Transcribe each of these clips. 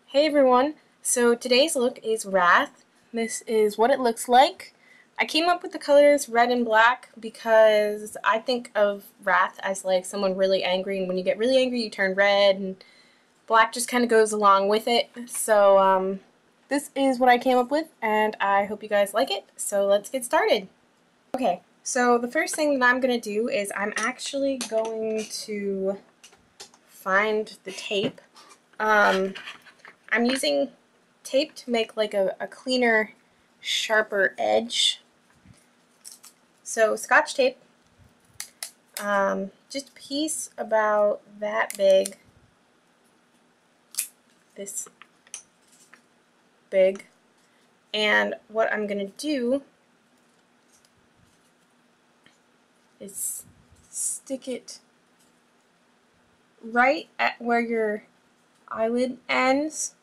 Hey everyone, so today's look is Wrath. This is what it looks like. I came up with the colors red and black because I think of Wrath as like someone really angry, and when you get really angry you turn red, and black just kind of goes along with it. So this is what I came up with, and I hope you guys like it. So let's get started. Okay, so the first thing that I'm going to do is I'm actually going to find the tape. I'm using tape to make like a cleaner, sharper edge. So Scotch tape, just a piece about that big, this big, and what I'm going to do is stick it right at where your eyelid ends,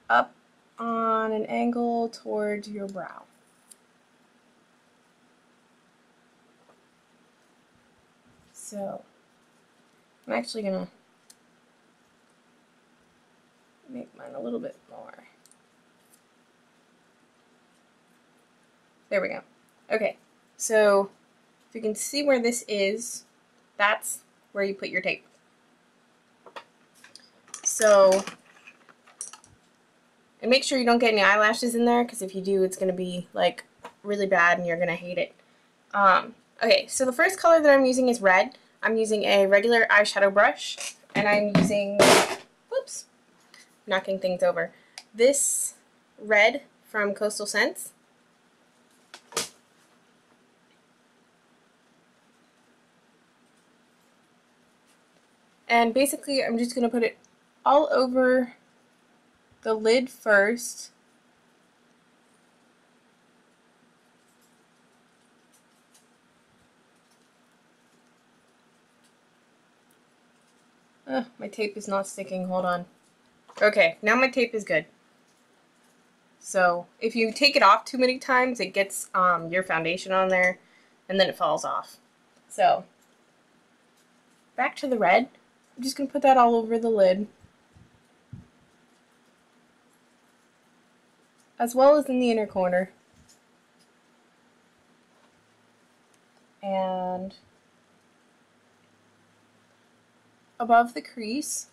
up on an angle towards your brow. So I'm actually going to make mine a little bit more. There we go. Okay, so if you can see where this is, that's where you put your tape. So, and make sure you don't get any eyelashes in there, because if you do, it's going to be like really bad and you're going to hate it. Okay, so the first color that I'm using is red. I'm using a regular eyeshadow brush, and I'm using, whoops, knocking things over, this red from Coastal Scents. And basically I'm just going to put it all over the lid first. My tape is not sticking, hold on. Okay, now my tape is good. So if you take it off too many times, it gets your foundation on there and then it falls off. So back to the red. I'm just going to put that all over the lid, as well as in the inner corner. And above the crease.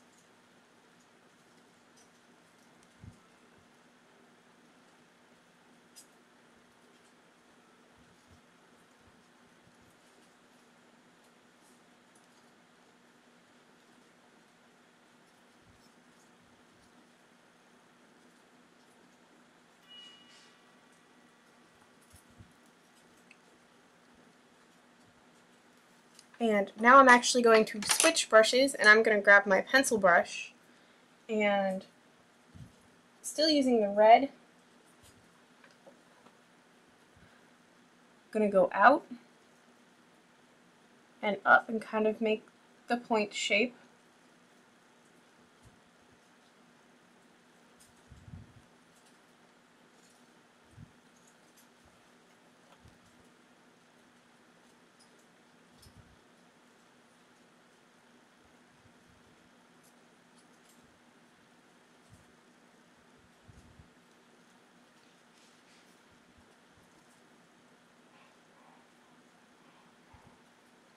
And now I'm actually going to switch brushes, and I'm going to grab my pencil brush, and still using the red, I'm going to go out and up and kind of make the point shape.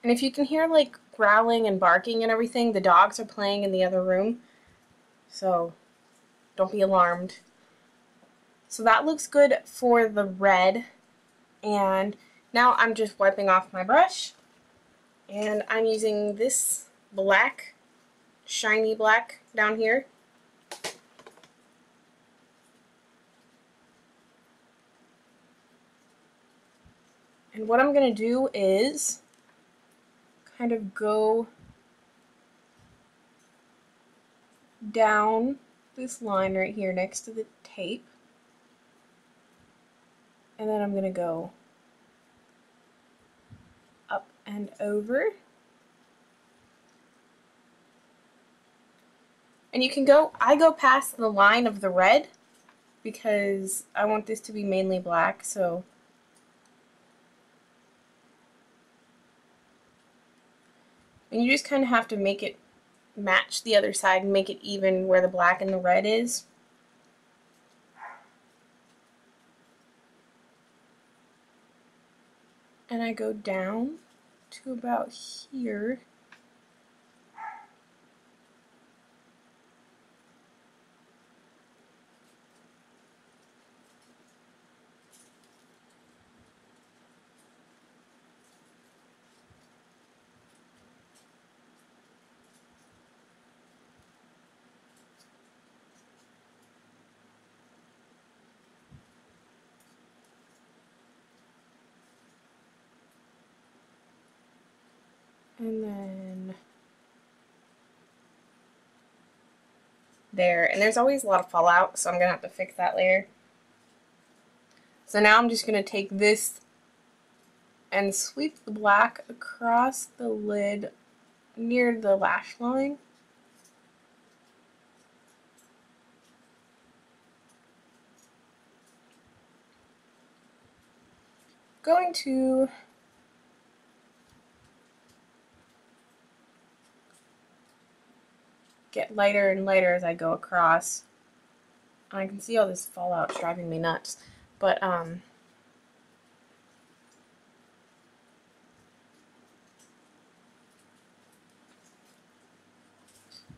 And if you can hear like growling and barking and everything, the dogs are playing in the other room, so don't be alarmed. So that looks good for the red, and now I'm just wiping off my brush, and I'm using this black, shiny black down here. And what I'm going to do is kind of go down this line right here next to the tape, and then I'm going to go up and over. And you can go, I go past the line of the red because I want this to be mainly black, so And you just kind of have to make it match the other side and make it even where the black and the red is. And I go down to about here. And then there. And there's always a lot of fallout, so I'm going to have to fix that later. So now I'm just going to take this and sweep the black across the lid near the lash line. Going to get lighter and lighter as I go across. I can see all this fallout driving me nuts, but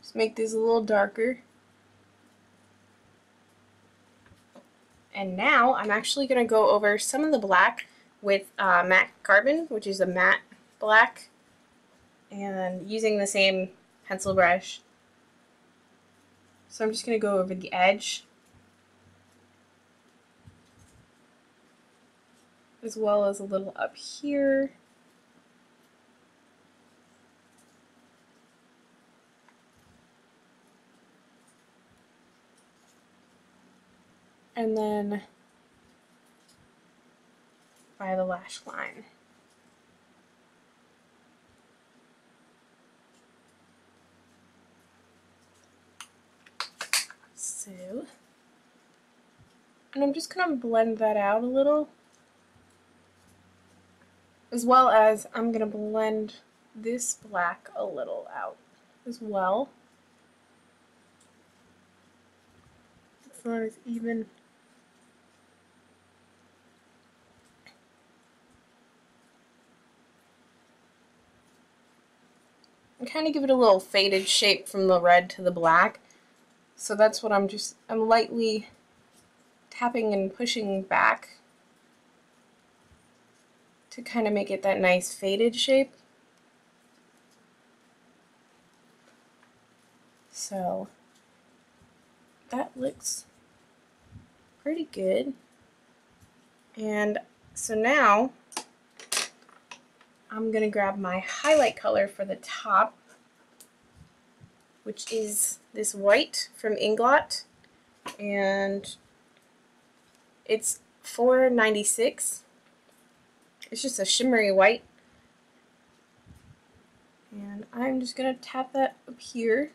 just make this a little darker. And now I'm actually going to go over some of the black with matte carbon, which is a matte black, and using the same pencil brush. So I'm just going to go over the edge, as well as a little up here. And then by the lash line. So, and I'm just going to blend that out a little, as well as I'm going to blend this black a little out as well. It's not as even. And kind of give it a little faded shape from the red to the black. So that's what I'm lightly tapping and pushing back to kind of make it that nice faded shape. So that looks pretty good. And so now I'm going to grab my highlight color for the top, which is this white from Inglot, and it's $4.96. It's just a shimmery white, and I'm just going to tap that up here.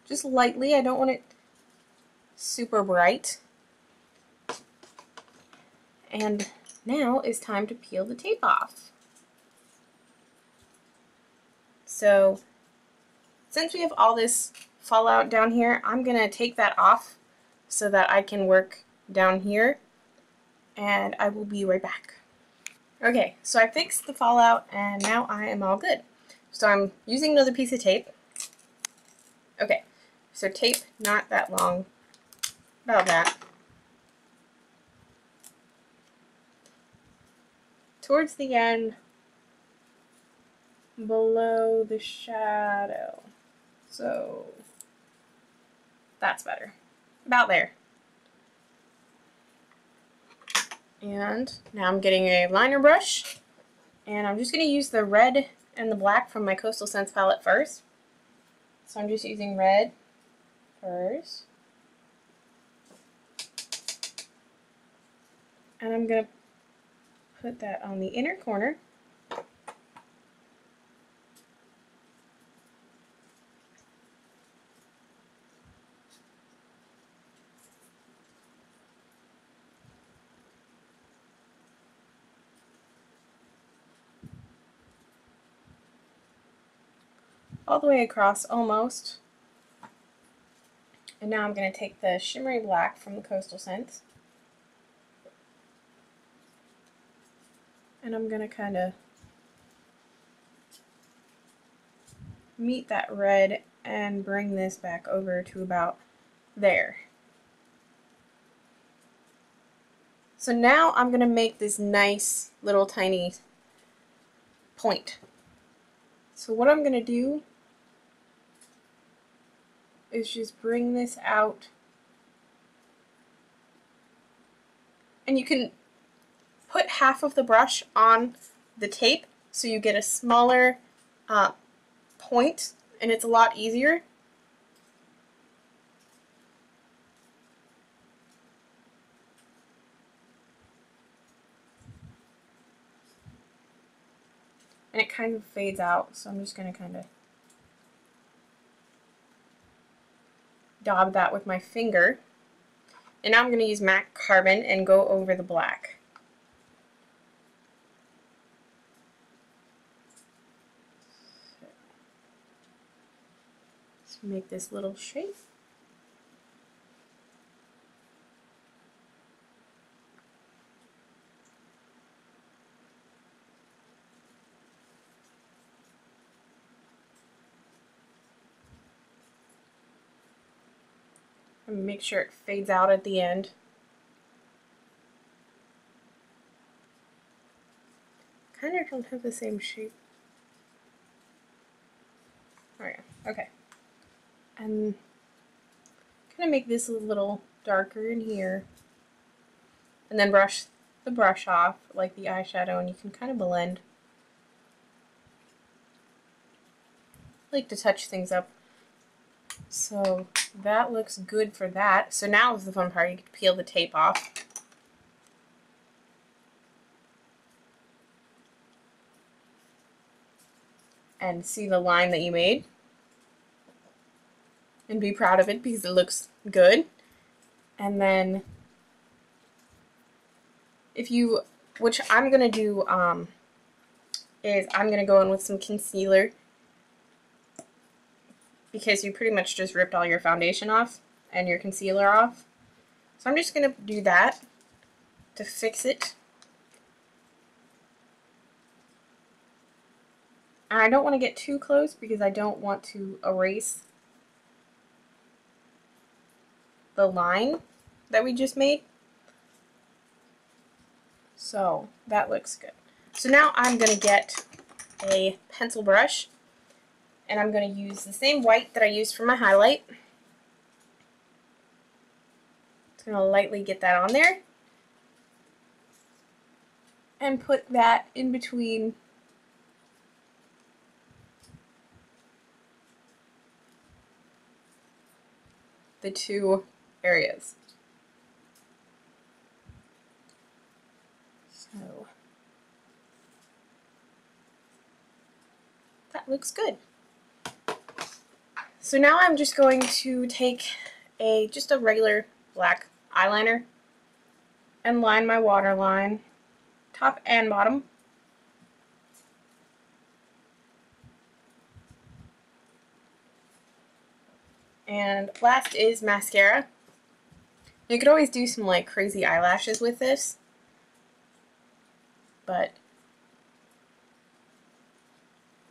Just lightly, I don't want it super bright. And now it's time to peel the tape off. So since we have all this fallout down here, I'm going to take that off so that I can work down here, and I will be right back. Okay, so I fixed the fallout and now I am all good. So I'm using another piece of tape. Okay, so tape not that long, about that. Towards the end, below the shadow. So that's better. About there. And now I'm getting a liner brush, and I'm just going to use the red and the black from my Coastal Scents palette first. So I'm just using red first. And I'm going to put that on the inner corner. all the way across almost. And now I'm going to take the shimmery black from the Coastal Scents, and I'm going to kind of meet that red and bring this back over to about there. So now I'm going to make this nice little tiny point. So what I'm going to do is just bring this out, and you can put half of the brush on the tape so you get a smaller point, and it's a lot easier. And it kind of fades out, so I'm just going to kind of dab that with my finger. And now I'm going to use MAC Carbon and go over the black. Let's make this little shape. And make sure it fades out at the end. Kind of don't have the same shape. Alright, okay. And kind of make this a little darker in here. And then brush the brush off like the eyeshadow, and you can kind of blend. I like to touch things up. So that looks good for that. So now is the fun part. You can peel the tape off. And see the line that you made. And be proud of it because it looks good. And then if you, which I'm going to do is I'm going to go in with some concealer, because you pretty much just ripped all your foundation off and your concealer off. So I'm just going to do that to fix it. And I don't want to get too close because I don't want to erase the line that we just made. So that looks good. So now I'm going to get a pencil brush, and I'm going to use the same white that I used for my highlight. Just going to lightly get that on there and put that in between the two areas. So that looks good. So now I'm just going to take just a regular black eyeliner and line my waterline, top and bottom. And last is mascara. You could always do some like crazy eyelashes with this, but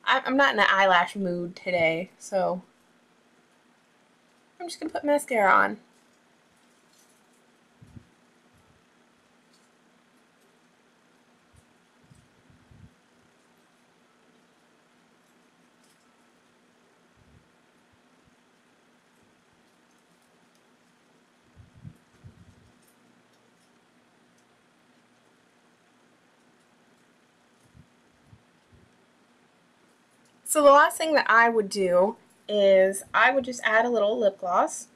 I'm not in the eyelash mood today, so I'm just going to put mascara on. So the last thing that I would do is I would just add a little lip gloss.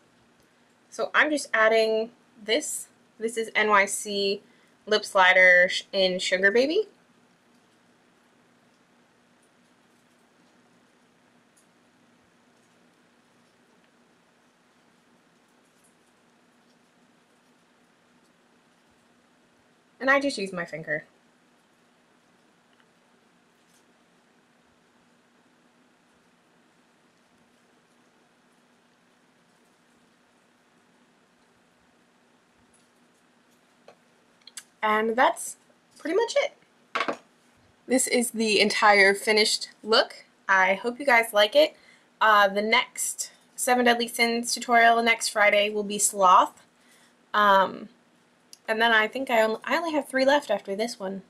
So I'm just adding this. This is NYC Lip Slider in Sugar Baby. And I just use my finger. And that's pretty much it. This is the entire finished look. I hope you guys like it. The next 7 Deadly Sins tutorial next Friday will be Sloth. And then I think I only have 3 left after this one.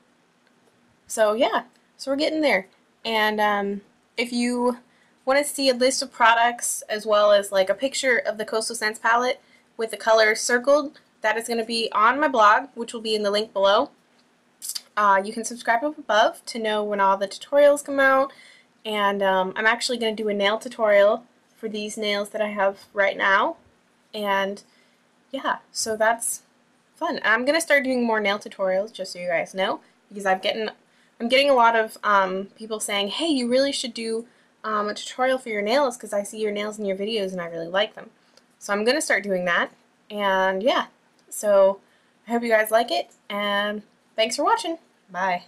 So yeah, so we're getting there. And if you want to see a list of products as well as like a picture of the Coastal Scents palette with the colors circled, that is going to be on my blog, which will be in the link below. You can subscribe up above to know when all the tutorials come out, and I'm actually going to do a nail tutorial for these nails that I have right now, and yeah, so that's fun. I'm going to start doing more nail tutorials, just so you guys know, because I'm getting a lot of people saying, hey, you really should do a tutorial for your nails because I see your nails in your videos and I really like them. So I'm going to start doing that, and yeah, so I hope you guys like it, and thanks for watching. Bye.